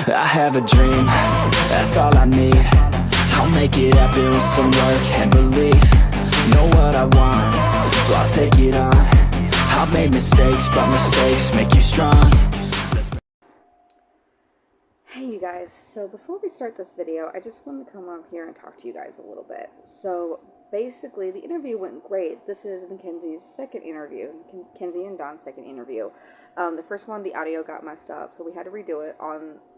I have a dream, that's all I need. I'll make it happen with some work and belief. Know what I want, so I'll take it on. I've made mistakes, but mistakes make you strong. Hey you guys, so before we start this video, I just wanted to come up here and talk to you guys a little bit. So basically, the interview went great. This is Mackenzie's second interview, Kenzie and Don's second interview. The first one, the audio got messed up, so we had to redo it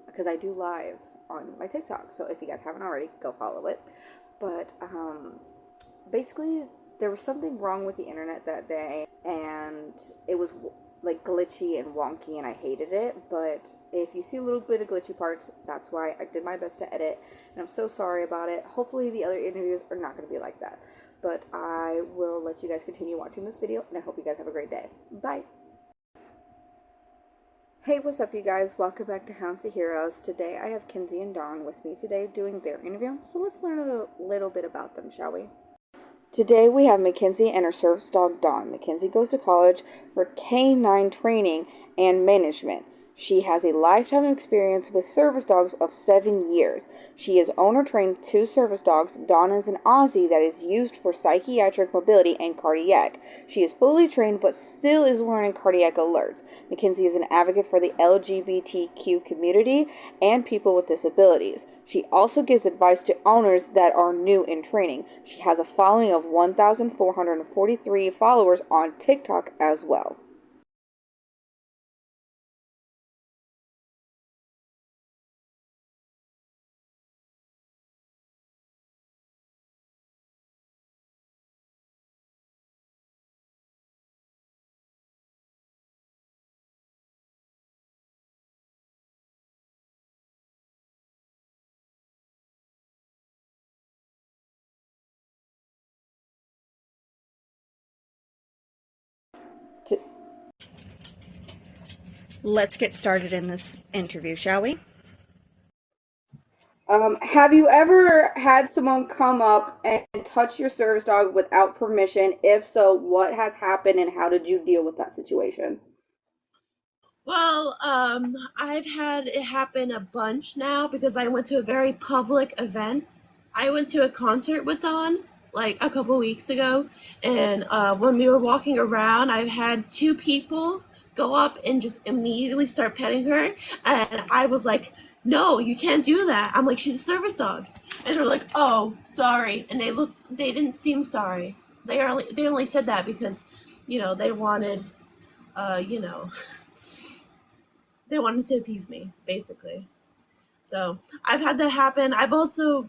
because I do live on my TikTok. So if you guys haven't already, go follow it. But basically, there was something wrong with the internet that day, and it was like glitchy and wonky, and I hated it. But if you see a little bit of glitchy parts, that's why I did my best to edit, and I'm so sorry about it. Hopefully the other interviews are not going to be like that, but I will let you guys continue watching this video, and I hope you guys have a great day. Bye. Hey, what's up you guys? Welcome back to Hounds to Heroes. Today I have Kenzie and Don with me today doing their interview, so let's learn a little bit about them, shall we? Today we have Mackenzie and her service dog Dawn. Mackenzie goes to college for canine training and management. She has a lifetime experience with service dogs of 7 years. She has owner trained 2 service dogs. Dawn is an Aussie that is used for psychiatric mobility and cardiac. She is fully trained but still is learning cardiac alerts. Mackenzie is an advocate for the LGBTQ community and people with disabilities. She also gives advice to owners that are new in training. She has a following of 1,443 followers on TikTok as well. Let's get started in this interview, shall we? Have you ever had someone come up and touch your service dog without permission? If so, what has happened and how did you deal with that situation? Well, I've had it happen a bunch now because I went to a very public event. I went to a concert with Dawn like a couple weeks ago, and when we were walking around, I've had 2 people go up and just immediately start petting her, and I was like, "No, you can't do that." I'm like, "She's a service dog," and they're like, "Oh, sorry," and they didn't seem sorry. They only said that because, they wanted, you know. They wanted to appease me, basically. So I've had that happen. I've also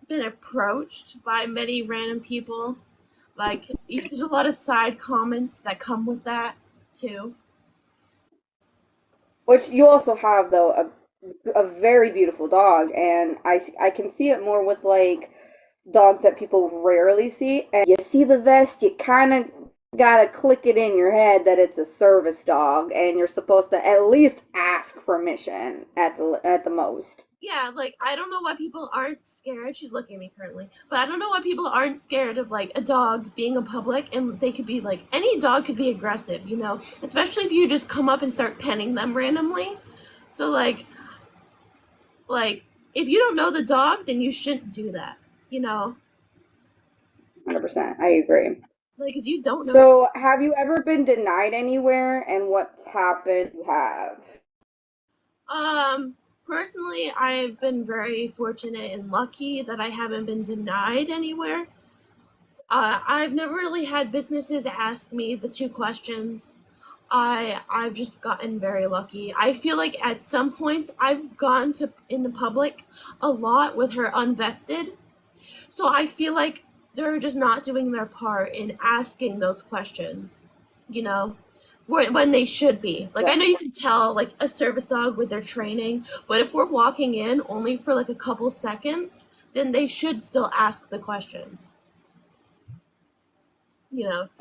been approached by many random people. Like, there's a lot of side comments that come with that, too. Which you also have, though, a very beautiful dog, and I can see it more with, like, dogs that people rarely see. And you see the vest, you kind of gotta click it in your head that it's a service dog, and you're supposed to at least ask permission at the most. Yeah, like, I don't know why people aren't scared. She's looking at me currently. But I don't know why people aren't scared of, like, a dog being in public, and they could be, like, any dog could be aggressive, Especially if you just come up and start petting them randomly. So, like, if you don't know the dog, then you shouldn't do that, 100%, I agree. Like, because you don't know. So, have you ever been denied anywhere, and what's happened? You have. Personally, I've been very fortunate and lucky that I haven't been denied anywhere. I've never really had businesses ask me the 2 questions. I've just gotten very lucky. I feel like at some points I've gone to in the public a lot with her unvested. So I feel like they're just not doing their part in asking those questions, when they should be. Like, I know you can tell, like, a service dog with their training, but if we're walking in only for, like, a couple seconds, then they should still ask the questions.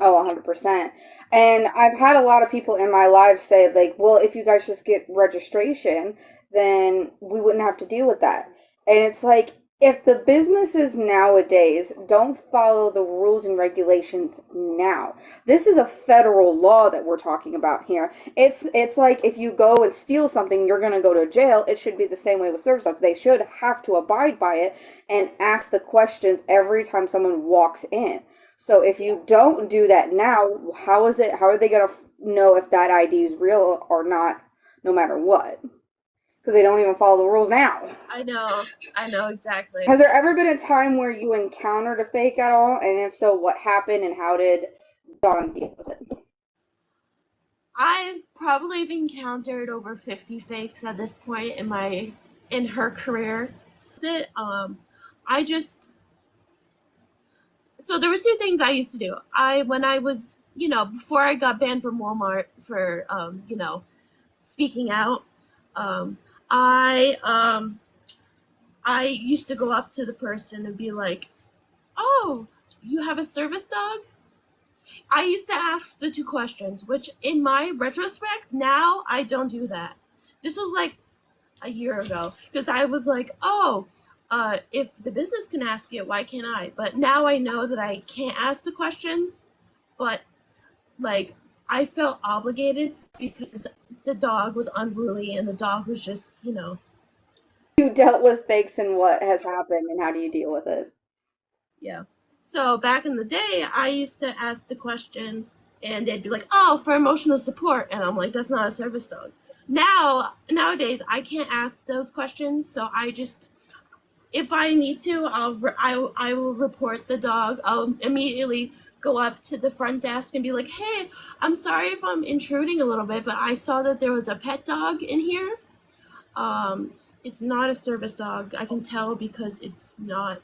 Oh, 100%. And I've had a lot of people in my life say, like, well, if you guys just get registration, then we wouldn't have to deal with that. And it's like, if the businesses nowadays don't follow the rules and regulations now, this is a federal law that we're talking about here. It's like if you go and steal something, you're going to go to jail. It should be the same way with service dogs. They should have to abide by it and ask the questions every time someone walks in. So if you don't do that now, how are they going to know if that ID is real or not, no matter what? Because they don't even follow the rules now. I know exactly. Has there ever been a time where you encountered a fake at all? And if so, what happened and how did Dawn deal with it? I've probably encountered over 50 fakes at this point in her career. That I just so there was two things I used to do. When I was, before I got banned from Walmart for speaking out, um I I used to go up to the person and be like, "Oh, you have a service dog?" I used to ask the two questions, which in my retrospect, now I don't do that. This was like a year ago because I was like, "Oh, if the business can ask it, why can't I?" But now I know that I can't ask the questions, but like I felt obligated because the dog was unruly and the dog was just, You dealt with fakes and what has happened and how do you deal with it? yeah. So back in the day, I used to ask the question and they'd be like, "Oh, for emotional support." And I'm like, "That's not a service dog." Nowadays, I can't ask those questions, so I just, if I need to, I will report the dog. I'll immediately go up to the front desk and be like, "Hey, I'm sorry if I'm intruding a little bit, but I saw that there was a pet dog in here. Um, it's not a service dog. I can tell because it's not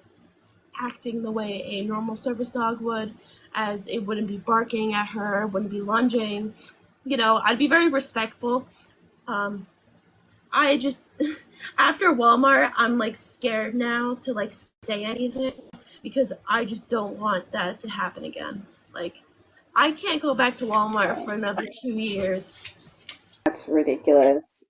acting the way a normal service dog would, as it wouldn't be barking at her, wouldn't be lunging. I'd be very respectful. Um, I just after Walmart, I'm like scared now to like say anything because I just don't want that to happen again. Like I can't go back to Walmart for another 2 years. That's ridiculous.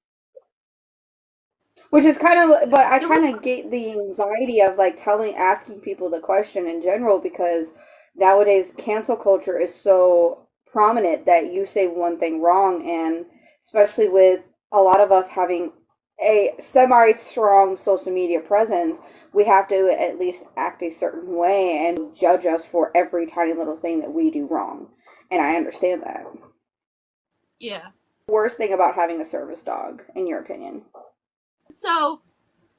Which is kind of, but I It was kind of get the anxiety of like asking people the question in general because nowadays cancel culture is so prominent that you say one thing wrong, and especially with a lot of us having a semi strong social media presence, we have to at least act a certain way and judge us for every tiny little thing that we do wrong. And I understand that. yeah. Worst thing about having a service dog, in your opinion? So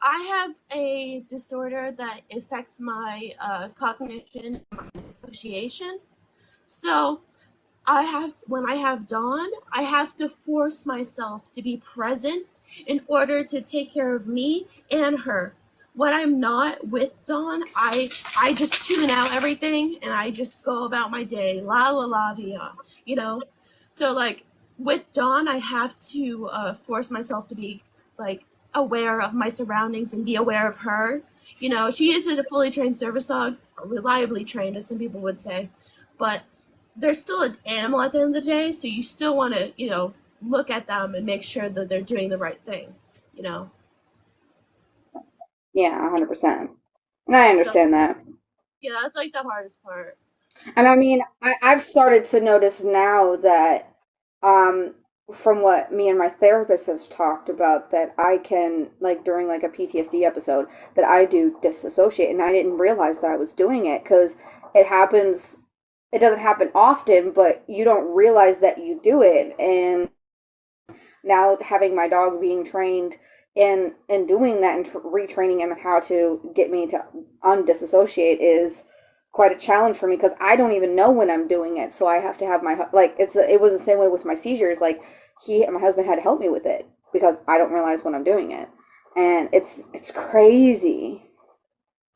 I have a disorder that affects my cognition and my association. So when I have Dawn, I have to force myself to be present in order to take care of me and her. When I'm not with Dawn, I just tune out everything and I just go about my day, la la la via, you know. So like with Dawn, I have to force myself to be like aware of my surroundings and be aware of her. She is a fully trained service dog, reliably trained, as some people would say, but they're still an animal at the end of the day, so you still want to, look at them and make sure that they're doing the right thing, you know? Yeah, 100%. And I So, understand that. yeah, that's like the hardest part. And I mean, I've started to notice now that, um, from what me and my therapist have talked about, that I can, like, during like a PTSD episode, that I do disassociate. And I didn't realize that I was doing it because it happens, it doesn't happen often, but you don't realize that you do it. And now having my dog being trained in doing that and retraining him how to get me to undisassociate is quite a challenge for me because I don't even know when I'm doing it. So I have to have like it was the same way with my seizures. Like my husband had to help me with it because I don't realize when I'm doing it, and it's crazy.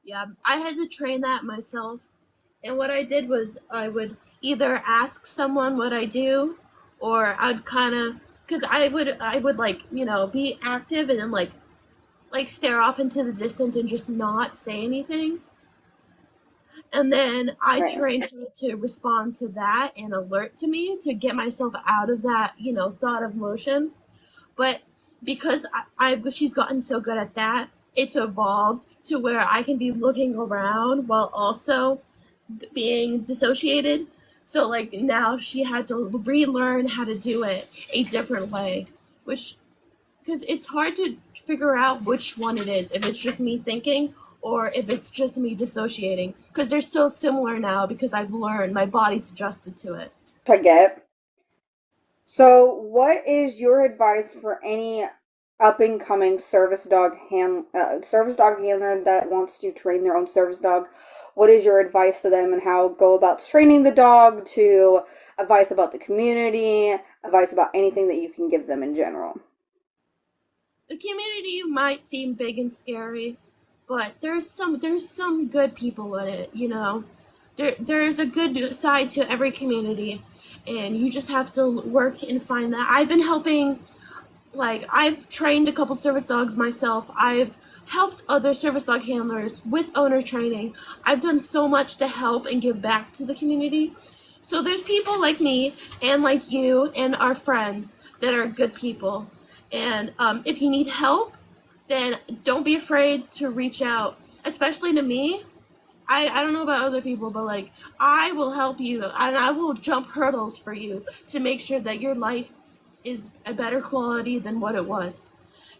Yeah, I had to train that myself. And what I did was I would either ask someone what I do, or I'd kind of, because I would like, be active and then like stare off into the distance and just not say anything. And then I Right. trained her to respond to that and alert to me to get myself out of that, thought of motion. But because she's gotten so good at that, it's evolved to where I can be looking around while also being dissociated. So like now she had to relearn how to do it a different way, which, because it's hard to figure out which one it is, if it's just me thinking or if it's just me dissociating, because they're so similar now because I've learned, my body's adjusted to it. I get. So, what is your advice for any up and coming service dog handler that wants to train their own service dog? What is your advice to them and how go about training the dog, to advice about the community, advice about anything that you can give them in general? The community might seem big and scary, but there's some good people in it, you know. There's a good side to every community, and you just have to work and find that. I've been helping, like I've trained a couple service dogs myself. I've helped other service dog handlers with owner training. I've done so much to help and give back to the community. So there's people like me and like you and our friends that are good people. And if you need help, then don't be afraid to reach out, especially to me. I don't know about other people, but like I will help you and I will jump hurdles for you to make sure that your life is a better quality than what it was.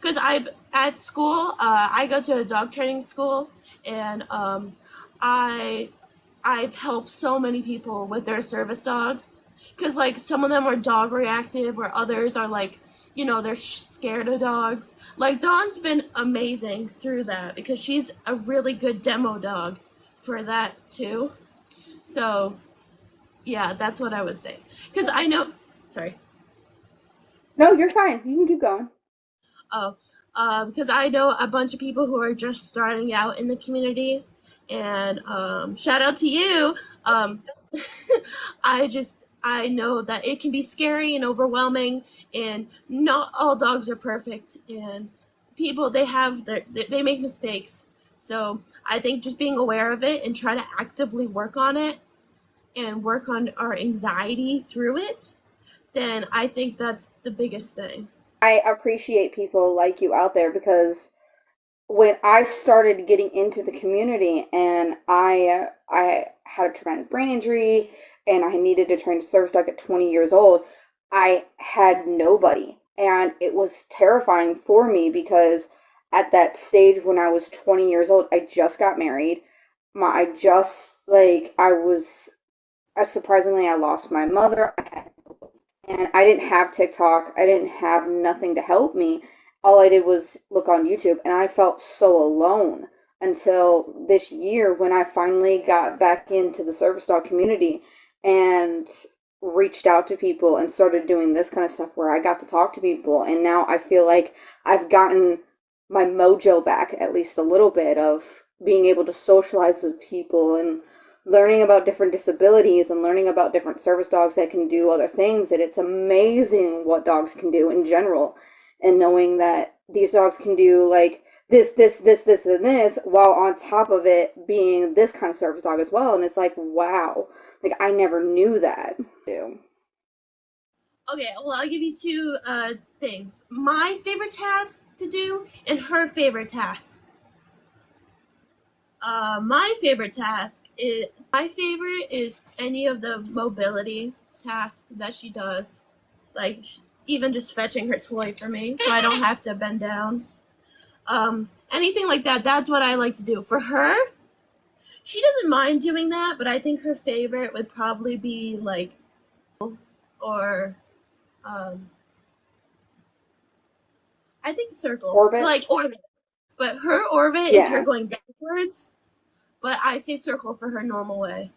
Because I at school, I go to a dog training school, and I I've helped so many people with their service dogs. Because like some of them are dog reactive, or others are like, they're scared of dogs. Like Dawn's been amazing through that because she's a really good demo dog for that too. So yeah, that's what I would say. Because I know, sorry. No, you're fine. You can keep going. Oh, because I know a bunch of people who are just starting out in the community, and shout out to you. I know that it can be scary and overwhelming, and not all dogs are perfect, and people they make mistakes. So I think just being aware of it and try to actively work on it and work on our anxiety through it, then I think that's the biggest thing. I appreciate people like you out there because when I started getting into the community and I had a traumatic brain injury and I needed to train a service dog at 20 years old, I had nobody. And it was terrifying for me because at that stage when I was 20 years old, I just got married. Surprisingly, I lost my mother. And I didn't have TikTok. I didn't have nothing to help me. All I did was look on YouTube, and I felt so alone until this year when I finally got back into the service dog community and reached out to people and started doing this kind of stuff where I got to talk to people. And now I feel like I've gotten my mojo back, at least a little bit, of being able to socialize with people and learning about different disabilities and learning about different service dogs that can do other things. And it's amazing what dogs can do in general. And knowing that these dogs can do like this, and this, while on top of it being this kind of service dog as well. And it's like, wow, like I never knew that. Okay, well, I'll give you two things. My favorite task to do and her favorite task. My favorite is any of the mobility tasks that she does, like even just fetching her toy for me, so I don't have to bend down. Anything like that. That's what I like to do. For her, she doesn't mind doing that, but I think her favorite would probably be like, or I think circle, Orbit? like orbit. But her orbit is her going backwards. But I say circle for her normal way.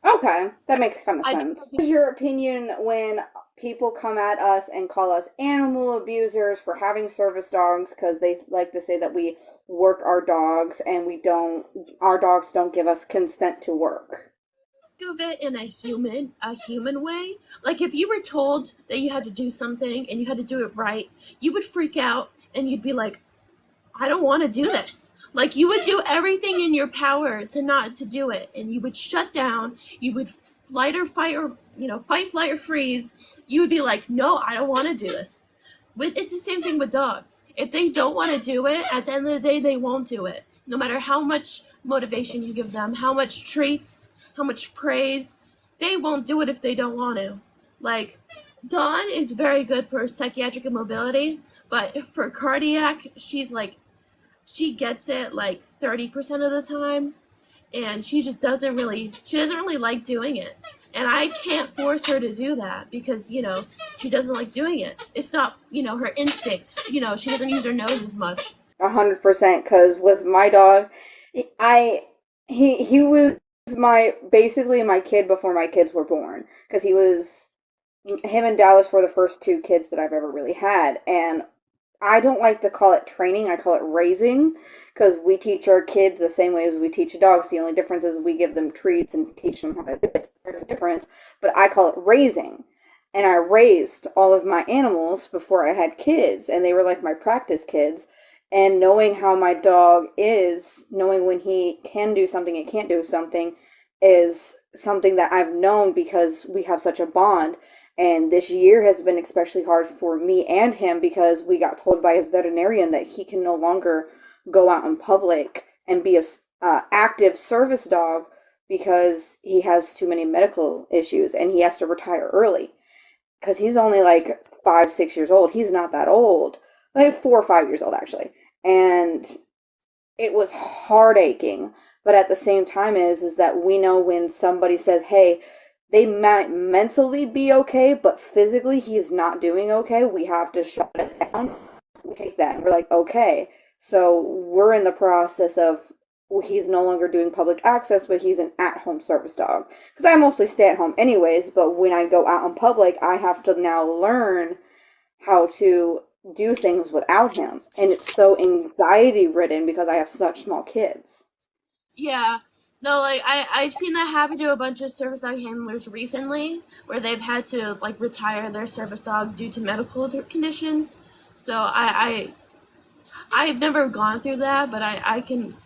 Okay, that makes kind of sense. What is your opinion when people come at us and call us animal abusers for having service dogs because they like to say that we work our dogs and our dogs don't give us consent to work? Think of it in a human way. Like if you were told that you had to do something and you had to do it right, you would freak out and you'd be like, I don't want to do this. Like you would do everything in your power to not to do it, and you would shut down. You would fight, flight, or freeze. You would be like, no, I don't want to do this. It's the same thing with dogs. If they don't want to do it, at the end of the day, they won't do it. No matter how much motivation you give them, how much treats, how much praise, they won't do it if they don't want to. Like, Dawn is very good for psychiatric immobility, but for cardiac, she gets it like 30% of the time, and she doesn't really like doing it, and I can't force her to do that because she doesn't like doing it. It's not her instinct. She doesn't use her nose as much. 100%. Because with my dog, I he was my basically my kid before my kids were born. Because him and Dallas were the first two kids that I've ever really had, and I don't like to call it training. I call it raising, because we teach our kids the same way as we teach dogs. The only difference is we give them treats and teach them how to do it. There's a difference, but I call it raising. And I raised all of my animals before I had kids, and they were like my practice kids. And knowing how my dog is, knowing when he can do something and can't do something, is something that I've known because we have such a bond. And this year has been especially hard for me and him because we got told by his veterinarian that he can no longer go out in public and be a active service dog because he has too many medical issues and he has to retire early because he's only like 5, 6 years old. He's not that old, like 4 or 5 years old actually. And it was heart aching, but at the same time is that we know when somebody says, hey, they might mentally be okay, but physically he's not doing okay, we have to shut it down. We take that and we're like, okay. So we're in the process of, he's no longer doing public access, but he's an at-home service dog. Because I mostly stay at home anyways, but when I go out in public, I have to now learn how to do things without him. And it's so anxiety ridden because I have such small kids. Yeah. No, like I've seen that happen to a bunch of service dog handlers recently, where they've had to like retire their service dog due to medical conditions. So I've never gone through that, but I can.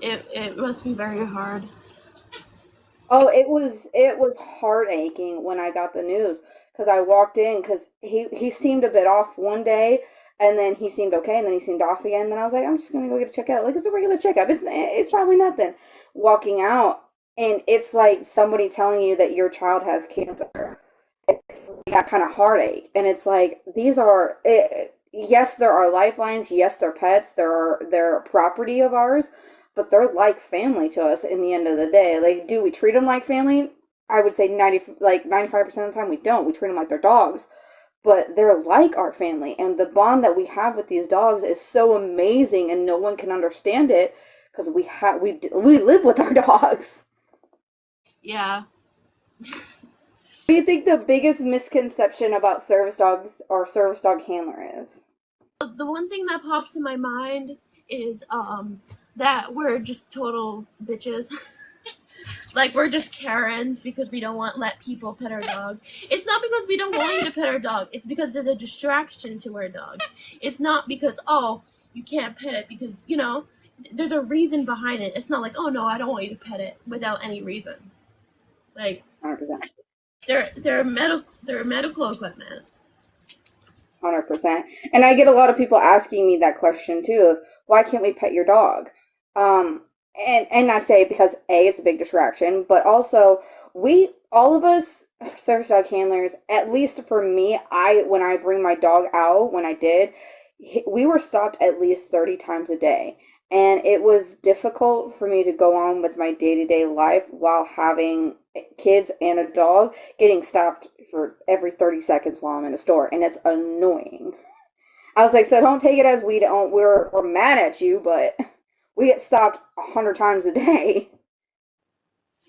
It must be very hard. Oh, it was heart aching when I got the news because I walked in because he seemed a bit off one day, and then he seemed okay, and then he seemed off again. And then I was like, I'm just gonna go get a checkup. Like it's a regular checkup. It's probably nothing. Walking out, and it's like somebody telling you that your child has cancer. It's that kind of heartache, and it's like these are yes, there are lifelines. Yes, they're pets. They're property of ours, but they're like family to us in the end of the day. Like, do we treat them like family? I would say 95% of the time we don't. We treat them like they're dogs, but they're like our family, and the bond that we have with these dogs is so amazing, and no one can understand it because we live with our dogs. Yeah. What do you think the biggest misconception about service dogs or service dog handler is? The one thing that pops in my mind is that we're just total bitches. Like we're just Karens because we don't let people pet our dog. It's not because we don't want you to pet our dog. It's because there's a distraction to our dog. It's not because you can't pet it because there's a reason behind it. It's not like no, I don't want you to pet it without any reason. Like 100%. they're medical equipment. 100%. And I get a lot of people asking me that question too of why can't we pet your dog? And I say because A, it's a big distraction, but also all of us service dog handlers, at least for me, when I bring my dog out, when I did, we were stopped at least 30 times a day. And it was difficult for me to go on with my day-to-day life while having kids and a dog getting stopped for every 30 seconds while I'm in a store. And it's annoying. I was like, so don't take it as we're mad at you, but we get stopped 100 times a day.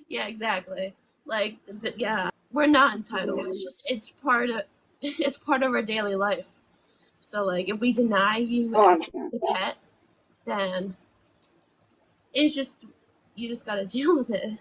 Yeah, exactly. Like, but yeah, we're not entitled. It's part of our daily life. So like, if we deny you the pet, then it's just you just gotta deal with it.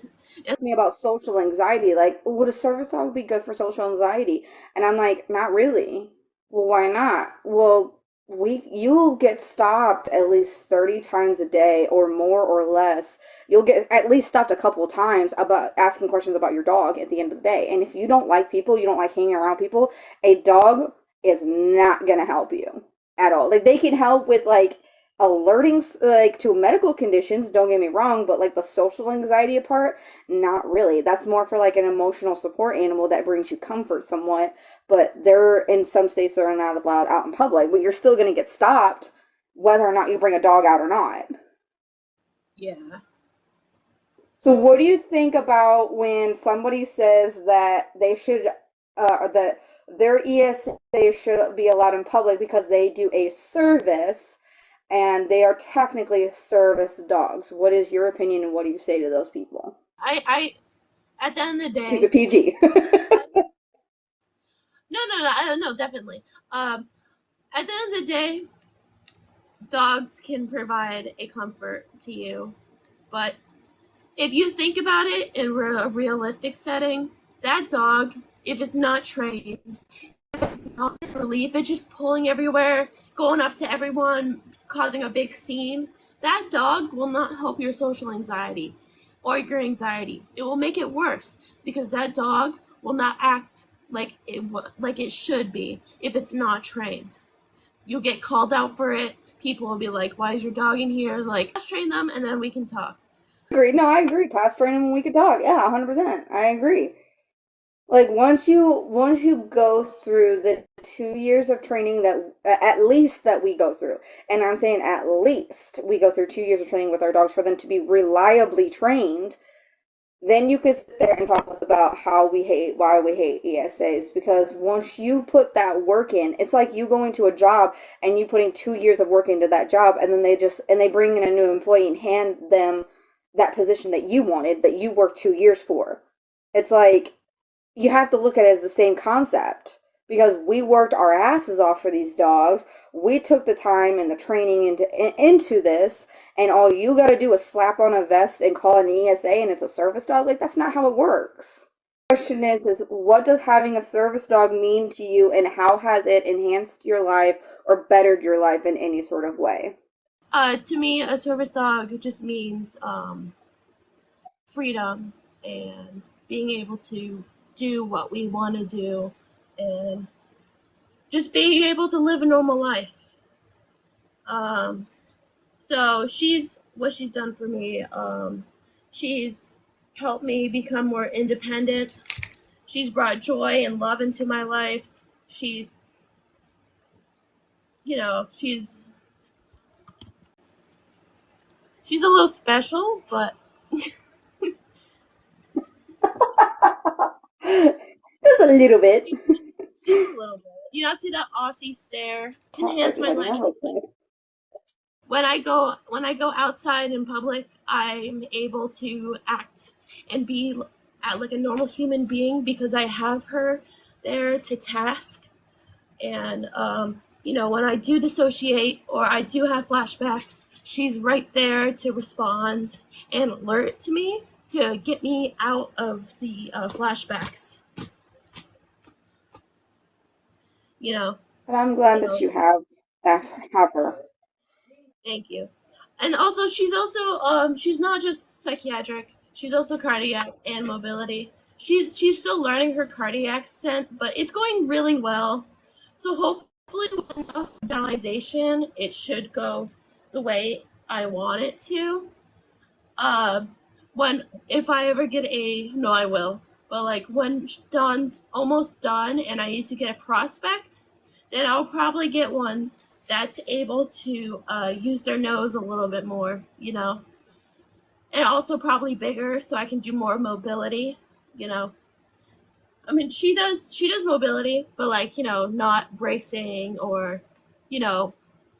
It's me about social anxiety. Like, would a service dog be good for social anxiety? And I'm like, not really. Well, why not? Well, you'll get stopped at least 30 times a day or more or less. You'll get at least stopped a couple of times about asking questions about your dog at the end of the day. And if you don't like people, you don't like hanging around people, a dog is not going to help you at all. Like, they can help with, like, alerting, like, to medical conditions, don't get me wrong, but, like, the social anxiety part, not really. That's more for, like, an emotional support animal that brings you comfort somewhat, but they're, in some states, they're not allowed out in public, but you're still going to get stopped whether or not you bring a dog out or not. Yeah. So what do you think about when somebody says that they should, that their ESA should be allowed in public because they do a service and they are technically service dogs? What is your opinion and what do you say to those people? I at the end of the Keep day, it PG. no, definitely. At the end of the day, dogs can provide a comfort to you, but if you think about it in a realistic setting, that dog, if it's not trained, if it's not in relief, it's just pulling everywhere, going up to everyone, causing a big scene, that dog will not help your social anxiety or your anxiety. It will make it worse because that dog will not act like it should be if it's not trained. You'll get called out for it. People will be like, "Why is your dog in here?" Like, let's train them and then we can talk. Agree. No, I agree. Class training when we could dog. Yeah, 100%. I agree. Like, once you go through the 2 years of training that at least that we go through, and I'm saying at least we go through 2 years of training with our dogs for them to be reliably trained, then you could sit there and talk to us about why we hate ESAs. Because once you put that work in, it's like you going to a job and you putting 2 years of work into that job, and then they bring in a new employee and hand them that position that you wanted, that you worked 2 years for. It's like, you have to look at it as the same concept because we worked our asses off for these dogs. We took the time and the training into this, and all you got to do is slap on a vest and call an ESA and it's a service dog. Like, that's not how it works. The question is what does having a service dog mean to you, and how has it enhanced your life or bettered your life in any sort of way? To me, a service dog just means freedom and being able to do what we want to do and just being able to live a normal life. So what she's done for me, she's helped me become more independent. She's brought joy and love into my life. She's a little special, but Just a little bit. just a little bit. You not see that Aussie stare? It's enhanced my life. When I go outside in public, I'm able to act and be like a normal human being because I have her there to task. And when I do dissociate or I do have flashbacks, she's right there to respond and alert to me to get me out of the flashbacks. But I'm glad that you have her. Thank you. And also, she's not just psychiatric. She's also cardiac and mobility. She's still learning her cardiac scent, but it's going really well. So hopefully, with enough generalization, it should go the way I want it to. If I ever get no, I will. But like when Dawn's almost done and I need to get a prospect, then I'll probably get one that's able to use their nose a little bit more, and also probably bigger so I can do more mobility, I mean, she does mobility, but like, not bracing or,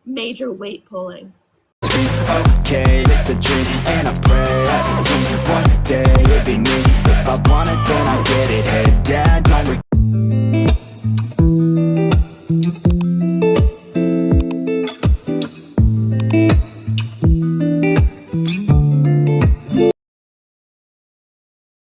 major weight pulling. Okay, it's a dream, and I pray as a team one day it'd be me. If I want it, then I'll get it, head down